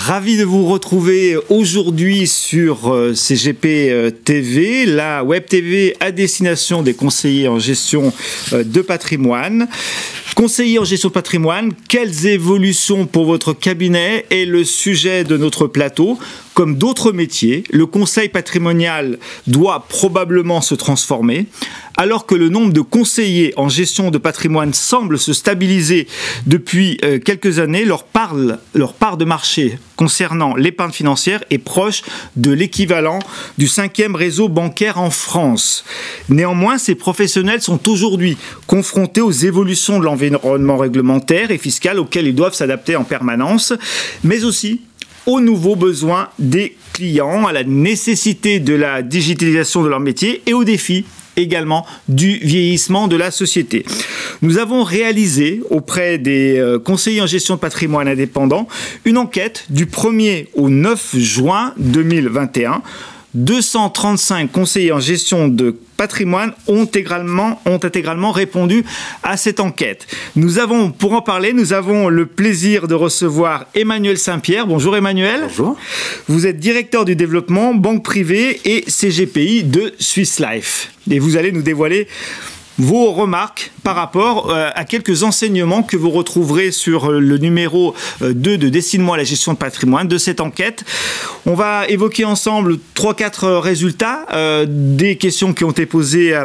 Ravi de vous retrouver aujourd'hui sur CGP TV, la web TV à destination des conseillers en gestion de patrimoine. Conseiller en gestion de patrimoine, quelles évolutions pour votre cabinet est le sujet de notre plateau. Comme d'autres métiers, le conseil patrimonial doit probablement se transformer. Alors que le nombre de conseillers en gestion de patrimoine semble se stabiliser depuis quelques années, leur part de marché concernant l'épargne financière est proche de l'équivalent du 5e réseau bancaire en France. Néanmoins, ces professionnels sont aujourd'hui confrontés aux évolutions de l'environnement réglementaire et fiscal auxquels ils doivent s'adapter en permanence, mais aussi aux nouveaux besoins des clients, à la nécessité de la digitalisation de leur métier et aux défis également du vieillissement de la société. Nous avons réalisé auprès des conseillers en gestion de patrimoine indépendants une enquête du 1er au 9 juin 2021. 235 conseillers en gestion de patrimoine ont intégralement répondu à cette enquête. Pour en parler, nous avons le plaisir de recevoir Emmanuel Saint-Pierre. Bonjour Emmanuel. Bonjour. Vous êtes directeur du développement, banque privée et CGPI de Swiss Life. Et vous allez nous dévoiler vos remarques par rapport à quelques enseignements que vous retrouverez sur le numéro 2 de Destine-moi la gestion de patrimoine de cette enquête. On va évoquer ensemble 3-4 résultats des questions qui ont été posées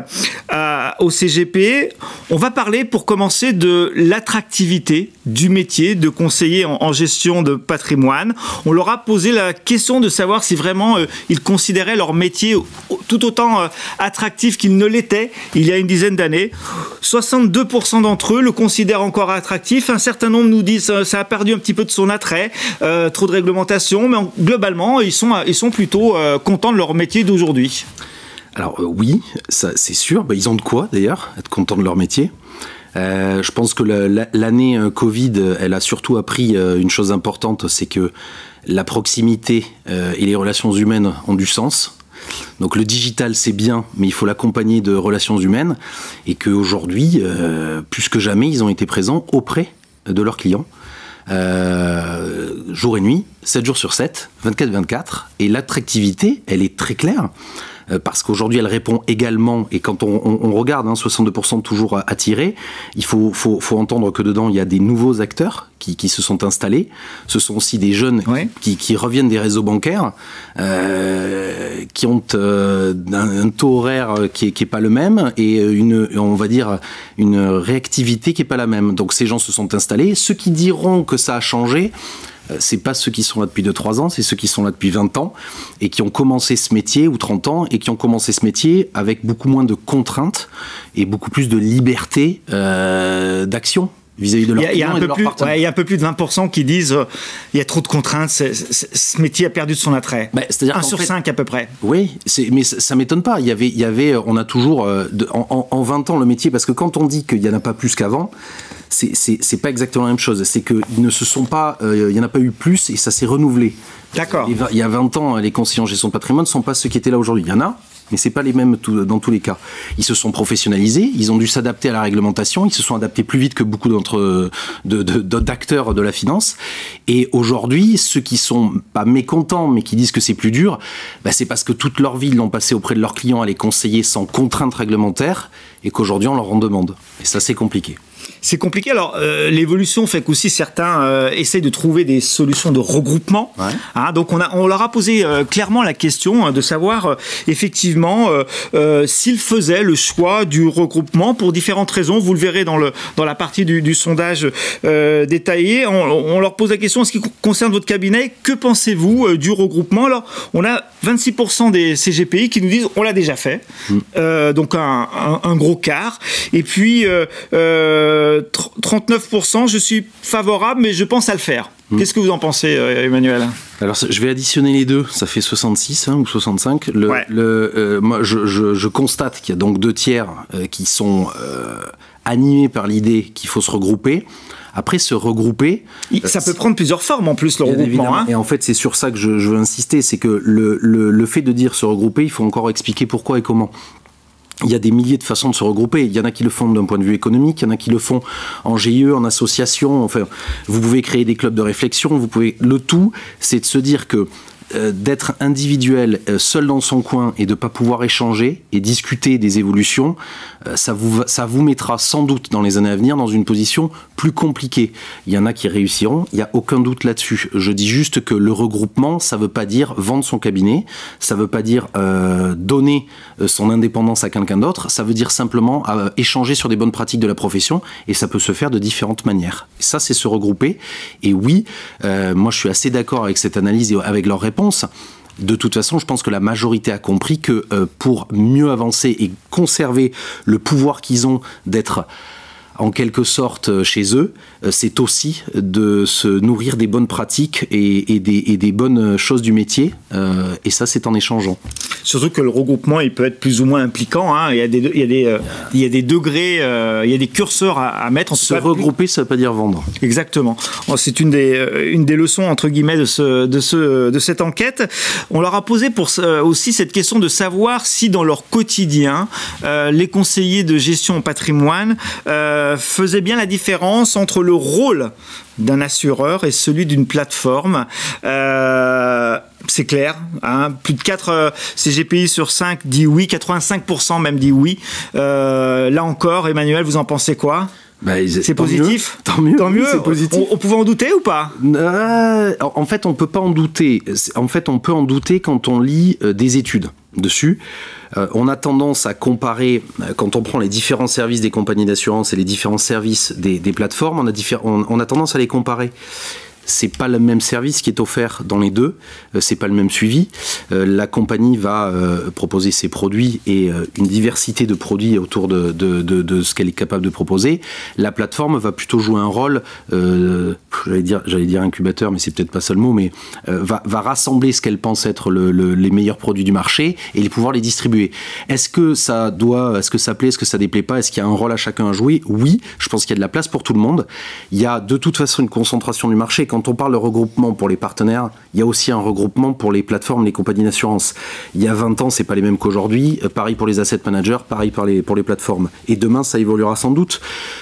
au CGP. On va parler pour commencer de l'attractivité du métier de conseiller en gestion de patrimoine. On leur a posé la question de savoir si vraiment ils considéraient leur métier tout autant attractif qu'il ne l'était il y a une dizaine d'années. 62% d'entre eux le considèrent encore attractif. Un certain nombre nous disent que ça a perdu un petit peu de son attrait, trop de réglementation, mais globalement, ils sont plutôt contents de leur métier d'aujourd'hui. Alors oui, ça, c'est sûr. Ils ont de quoi d'ailleurs être contents de leur métier. Je pense que l'année Covid, elle a surtout appris une chose importante, c'est que la proximité et les relations humaines ont du sens. Donc le digital c'est bien, mais il faut l'accompagner de relations humaines, et qu'aujourd'hui, plus que jamais, ils ont été présents auprès de leurs clients, jour et nuit, 7 jours sur 7, 24/24, et l'attractivité, elle est très claire. Parce qu'aujourd'hui, elle répond également, et quand on regarde, 62% toujours attirés, il faut entendre que dedans, il y a des nouveaux acteurs qui se sont installés. Ce sont aussi des jeunes qui reviennent des réseaux bancaires, qui ont un taux horaire qui est pas le même, et on va dire une réactivité qui est pas la même. Donc ces gens se sont installés. Ceux qui diront que ça a changé, c'est pas ceux qui sont là depuis 2-3 ans, c'est ceux qui sont là depuis 20 ans et qui ont commencé ce métier, ou 30 ans, et qui ont commencé ce métier avec beaucoup moins de contraintes et beaucoup plus de liberté d'action vis-à-vis de leurs clients et de leurs partenaires. Il y a un peu plus de 20% qui disent il y a trop de contraintes, ce métier a perdu de son attrait. C'est-à-dire 1 sur 5 à peu près. Oui, mais ça m'étonne pas. On a toujours, en 20 ans, le métier, parce que quand on dit qu'il n'y en a pas plus qu'avant, c'est pas exactement la même chose. C'est qu'il ne se sont pas, il n'y en a pas eu plus, et ça s'est renouvelé. D'accord. Il y a 20 ans, les conseillers en gestion de patrimoine ne sont pas ceux qui étaient là aujourd'hui. Il y en a, mais c'est pas les mêmes dans tous les cas. Ils se sont professionnalisés, ils ont dû s'adapter à la réglementation, ils se sont adaptés plus vite que beaucoup d'acteurs de la finance. Et aujourd'hui, ceux qui sont pas mécontents, mais qui disent que c'est plus dur, c'est parce que toute leur vie, ils l'ont passé auprès de leurs clients à les conseiller sans contraintes réglementaires, et qu'aujourd'hui, on leur en demande. Et ça, c'est compliqué. C'est compliqué. Alors, l'évolution fait qu'aussi certains essayent de trouver des solutions de regroupement. Ouais. Donc, on leur a posé clairement la question de savoir effectivement s'ils faisaient le choix du regroupement pour différentes raisons. Vous le verrez dans la partie du sondage détaillé. On leur pose la question en ce qui concerne votre cabinet. Que pensez-vous du regroupement? Alors, on a 26% des CGPI qui nous disent on l'a déjà fait. Donc, un gros quart. Et puis, 39%, je suis favorable, mais je pense à le faire. Qu'est-ce que vous en pensez, Emmanuel? Alors, je vais additionner les deux, ça fait 66 ou 65. Moi, je constate qu'il y a donc 2 tiers qui sont animés par l'idée qu'il faut se regrouper. Après, se regrouper... Ça peut prendre plusieurs formes, en plus, le regroupement. Et en fait, c'est sur ça que je veux insister, c'est que le fait de dire se regrouper, il faut encore expliquer pourquoi et comment. il y a des milliers de façons de se regrouper. Il y en a qui le font d'un point de vue économique, il y en a qui le font en GIE, en association. Enfin, vous pouvez créer des clubs de réflexion. Le tout, c'est de se dire que d'être individuel, seul dans son coin et de ne pas pouvoir échanger et discuter des évolutions, ça vous mettra sans doute dans les années à venir dans une position plus compliquée. Il y en a qui réussiront, il n'y a aucun doute là-dessus. Je dis juste que le regroupement, ça ne veut pas dire vendre son cabinet, ça ne veut pas dire donner son indépendance à quelqu'un d'autre, ça veut dire simplement échanger sur des bonnes pratiques de la profession, et ça peut se faire de différentes manières. Et ça, c'est se regrouper. Et oui, moi je suis assez d'accord avec cette analyse et avec leur réponse. De toute façon, je pense que la majorité a compris que pour mieux avancer et conserver le pouvoir qu'ils ont d'être en quelque sorte chez eux, c'est aussi de se nourrir des bonnes pratiques et des bonnes choses du métier, et ça c'est en échangeant. Surtout que le regroupement il peut être plus ou moins impliquant, hein. Il y a des degrés, il y a des curseurs à mettre. Se regrouper, ça ne veut pas dire vendre. Exactement. C'est une des leçons entre guillemets de cette enquête. On leur a posé aussi cette question de savoir si dans leur quotidien les conseillers de gestion patrimoine faisaient bien la différence entre le rôle d'un assureur et celui d'une plateforme. C'est clair, hein, plus de 4 CGPI sur 5 dit oui, 85% même dit oui. Là encore, Emmanuel, vous en pensez quoi ? C'est positif ? Tant mieux. C'est positif. On pouvait en douter ou pas ? En fait, on ne peut pas en douter. En fait, on peut en douter quand on lit des études dessus. On a tendance à comparer, quand on prend les différents services des compagnies d'assurance et les différents services des plateformes, on a tendance à les comparer. C'est pas le même service qui est offert dans les deux, c'est pas le même suivi. La compagnie va proposer ses produits et une diversité de produits autour de ce qu'elle est capable de proposer. La plateforme va plutôt jouer un rôle, j'allais dire incubateur, mais c'est peut-être pas ça le mot, mais va rassembler ce qu'elle pense être les meilleurs produits du marché et pouvoir les distribuer. Est-ce que ça plaît, est-ce que ça déplaît pas, est-ce qu'il y a un rôle à chacun à jouer ? Oui, je pense qu'il y a de la place pour tout le monde. Il y a de toute façon une concentration du marché. Quand on parle de regroupement pour les partenaires, il y a aussi un regroupement pour les plateformes, les compagnies d'assurance. Il y a 20 ans, c'est pas les mêmes qu'aujourd'hui. Pareil pour les asset managers, pareil pour les plateformes. Et demain, ça évoluera sans doute.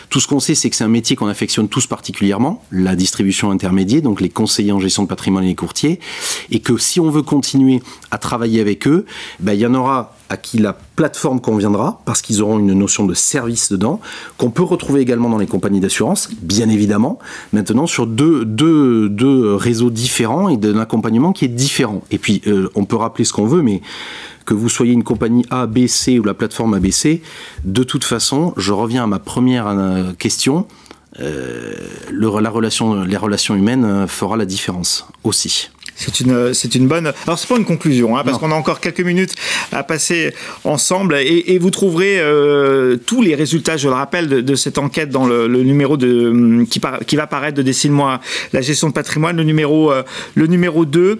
Tout ce qu'on sait, c'est que c'est un métier qu'on affectionne tous particulièrement, la distribution intermédiaire, donc les conseillers en gestion de patrimoine et les courtiers. Et que si on veut continuer à travailler avec eux, il y en aura à qui la plateforme conviendra, parce qu'ils auront une notion de service dedans, qu'on peut retrouver également dans les compagnies d'assurance, bien évidemment, maintenant sur deux réseaux différents et d'un accompagnement qui est différent. Et puis, on peut rappeler ce qu'on veut, mais que vous soyez une compagnie A, B, C ou la plateforme ABC, de toute façon, je reviens à ma première question, les relations humaines fera la différence aussi. C'est une bonne... Alors, c'est pas une conclusion, hein, parce qu'on a encore quelques minutes à passer ensemble et vous trouverez tous les résultats, je le rappelle, de cette enquête dans le numéro qui va paraître de Décile-moi la gestion de patrimoine, le numéro 2.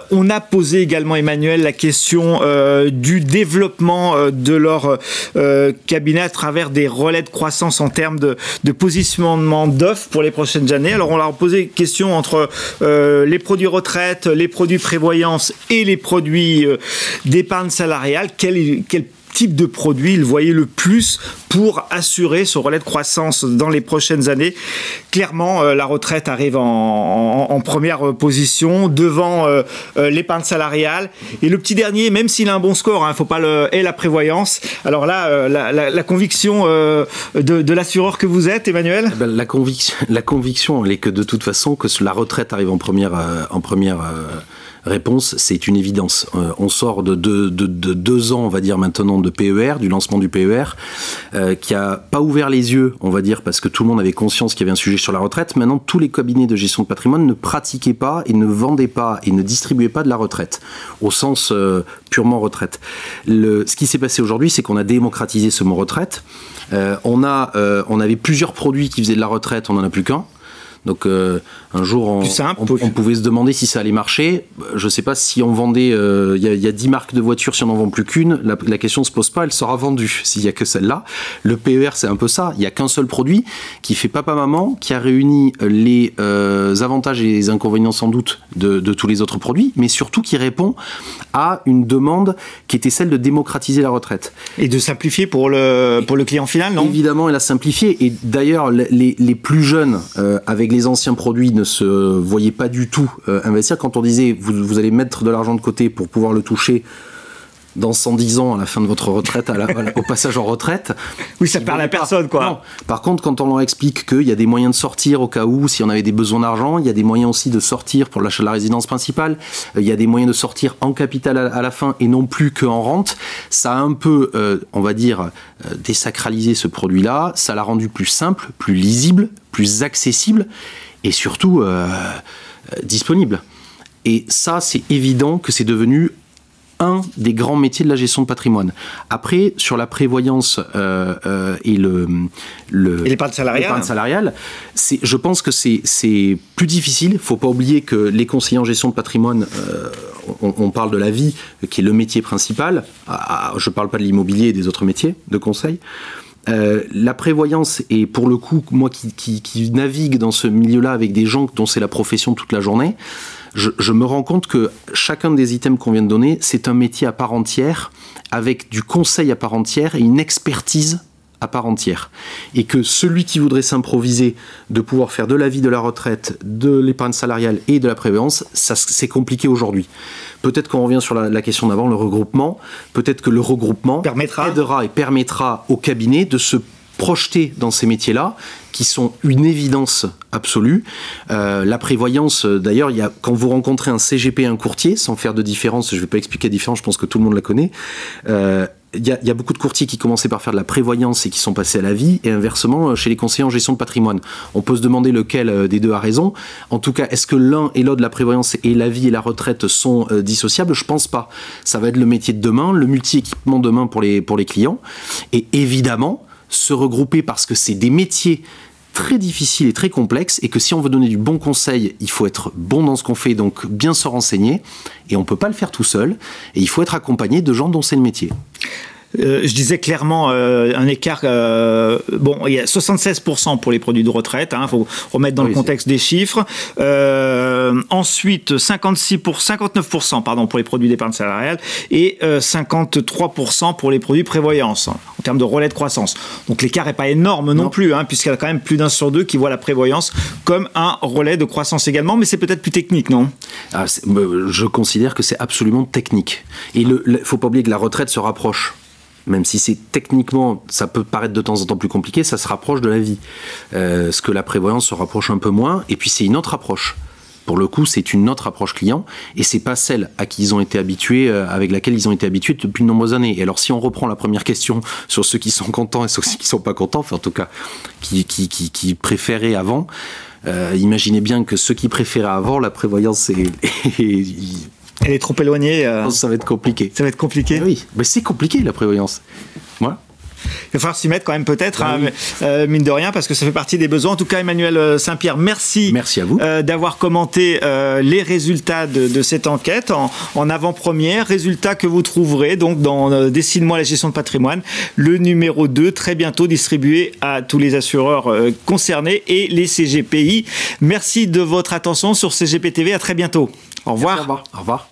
On a posé également, Emmanuel, la question du développement de leur cabinet à travers des relais de croissance en termes de positionnement d'offres pour les prochaines années. Alors, on leur a posé question entre les produits retraite, les produits prévoyance et les produits d'épargne salariale. Quel type de produit il voyait le plus pour assurer ce relais de croissance dans les prochaines années? Clairement, la retraite arrive en première position devant l'épargne salariale. Et le petit dernier, même s'il a un bon score, hein, faut pas et la prévoyance. Alors là, la conviction de l'assureur que vous êtes, Emmanuel? La conviction, elle est que de toute façon, que la retraite arrive en première réponse, c'est une évidence. On sort de 2 ans, on va dire maintenant, de PER, du lancement du PER, qui a pas ouvert les yeux, on va dire, parce que tout le monde avait conscience qu'il y avait un sujet sur la retraite. Maintenant, tous les cabinets de gestion de patrimoine ne pratiquaient pas et ne vendaient pas et ne distribuaient pas de la retraite, au sens purement retraite. Ce qui s'est passé aujourd'hui, c'est qu'on a démocratisé ce mot retraite. On avait plusieurs produits qui faisaient de la retraite, on n'en a plus qu'un. Donc un jour, on pouvait se demander si ça allait marcher. Je ne sais pas si on vendait... Il y a 10 marques de voitures, si on n'en vend plus qu'une, la question ne se pose pas, elle sera vendue s'il n'y a que celle-là. Le PER, c'est un peu ça. Il n'y a qu'un seul produit qui fait papa-maman, qui a réuni les avantages et les inconvénients sans doute de tous les autres produits, mais surtout qui répond à une demande qui était celle de démocratiser la retraite. Et de simplifier pour le client final, non ? Évidemment, elle a simplifié. Et d'ailleurs, les plus jeunes, avec les anciens produits, ne se voyaient pas du tout investir. Quand on disait, vous allez mettre de l'argent de côté pour pouvoir le toucher dans 110 ans, à la fin de votre retraite, au passage en retraite. Oui, ça perd la personne, quoi. Non. Par contre, quand on leur explique qu'il y a des moyens de sortir au cas où, si on avait des besoins d'argent, il y a des moyens aussi de sortir pour l'achat de la résidence principale, il y a des moyens de sortir en capital à la fin et non plus qu'en rente, ça a un peu, on va dire, désacralisé ce produit-là, ça l'a rendu plus simple, plus lisible, plus accessible et surtout disponible. Et ça, c'est évident que c'est devenu un des grands métiers de la gestion de patrimoine. Après, sur la prévoyance et l'épargne salariale, je pense que c'est plus difficile. Il ne faut pas oublier que les conseillers en gestion de patrimoine, on parle de la vie, qui est le métier principal. Je ne parle pas de l'immobilier et des autres métiers de conseil. La prévoyance, et pour le coup, moi qui navigue dans ce milieu-là avec des gens dont c'est la profession toute la journée, je me rends compte que chacun des items qu'on vient de donner, c'est un métier à part entière, avec du conseil à part entière et une expertise à part entière. Et que celui qui voudrait s'improviser de pouvoir faire de la vie, de la retraite, de l'épargne salariale et de la prévoyance, c'est compliqué aujourd'hui. Peut-être qu'on revient sur la question d'avant, le regroupement. Peut-être que le regroupement aidera et permettra au cabinet de se projeter dans ces métiers-là, qui sont une évidence absolue. La prévoyance, d'ailleurs, quand vous rencontrez un CGP et un courtier, sans faire de différence, je ne vais pas expliquer la différence, je pense que tout le monde la connaît, il y a beaucoup de courtiers qui commençaient par faire de la prévoyance et qui sont passés à la vie, et inversement, chez les conseillers en gestion de patrimoine. On peut se demander lequel des deux a raison. En tout cas, est-ce que l'un et l'autre, la prévoyance et la vie et la retraite, sont dissociables ? Je ne pense pas. Ça va être le métier de demain, le multi-équipement demain pour les clients. Et évidemment, se regrouper parce que c'est des métiers très difficiles et très complexes, et que si on veut donner du bon conseil, il faut être bon dans ce qu'on fait, donc bien se renseigner, et on ne peut pas le faire tout seul, et il faut être accompagné de gens dont c'est le métier. Je disais clairement un écart. Il y a 76% pour les produits de retraite. Il faut remettre dans le contexte des chiffres. Ensuite, 59% pour les produits d'épargne salariale et 53% pour les produits prévoyance en termes de relais de croissance. Donc l'écart n'est pas énorme non plus, puisqu'il y a quand même plus d'un sur deux qui voit la prévoyance comme un relais de croissance également. Mais c'est peut-être plus technique, non ? Je considère que c'est absolument technique. Et il ne faut pas oublier que la retraite se rapproche. Même si c'est techniquement, ça peut paraître de temps en temps plus compliqué, ça se rapproche de la vie. Ce que la prévoyance se rapproche un peu moins, et puis c'est une autre approche. Pour le coup, c'est une autre approche client, et c'est pas celle à qui ils ont été habitués, avec laquelle ils ont été habitués depuis de nombreuses années. Et alors, si on reprend la première question sur ceux qui sont contents et ceux qui sont pas contents, enfin en tout cas, qui préféraient avant, imaginez bien que ceux qui préféraient avant, la prévoyance elle est trop éloignée. Ça va être compliqué. Ça va être compliqué. Oui, mais c'est compliqué la prévoyance. Voilà. Il va falloir s'y mettre quand même peut-être, mine de rien, parce que ça fait partie des besoins. En tout cas, Emmanuel Saint-Pierre, merci à vous d'avoir commenté les résultats de cette enquête en avant-première. Résultats que vous trouverez donc dans Dessine-moi la gestion de patrimoine, le numéro 2, très bientôt distribué à tous les assureurs concernés et les CGPI. Merci de votre attention sur CGP TV. À très bientôt. Au revoir. Merci, au revoir. Au revoir.